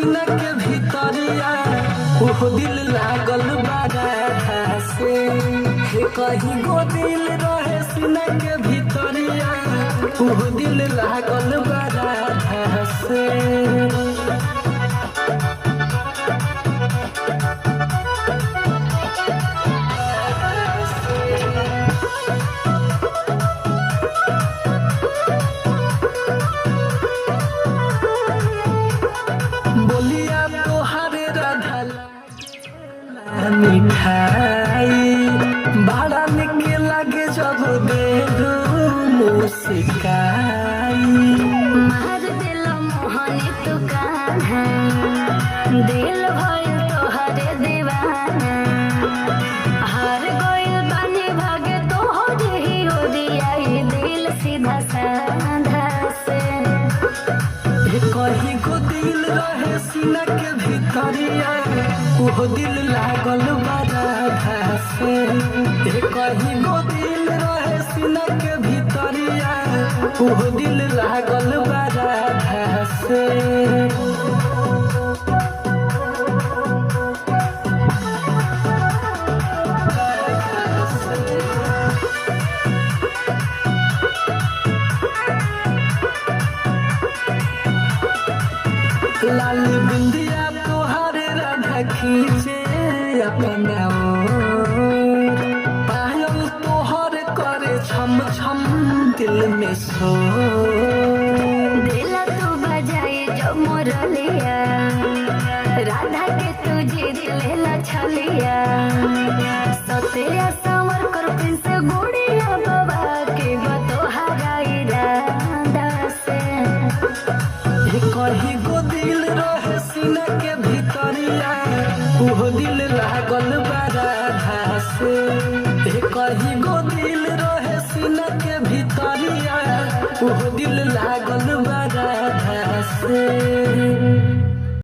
सीना के भीतरिया ओहो दिल लागल बारा से कहीं गो दिल रहे सीना के भीतरिया ओहो दिल लागल बारा से। बोलिया तोहरे राधा मिठाई बड़ा निक लगे जब देलू मुस्काई। मार दिल मोहनी तू कान्हा दिल भइल तोहरे दीवाना हार गइल बानी भागे तोहरे ही ओरियाई दिल सीधा साधा से। कहीं को दिल रहे सीना के भीतरिया ओहो दिल लागल बारा से कहीं को दिल रहे सीना के भीतरिया ओहो दिल लागल बारा से। लाल बिंदिया तोहरे राधा खींचे अपना ओर पायल तोहर करे छम छम दिल में सो। दिल तू बजाई जो मुरलिया राधा के तुझे दिलेला छलिया सतिया समर कर प्रिंस गुड़िया बाबा के बतोहरा इरादा से। कहीं गो दिल रहे सीना के भीतरिया ओहो दिल लागल बारा से कहीं गो दिल रहे सीना के भीतरिया ओहो दिल लागल बारा से।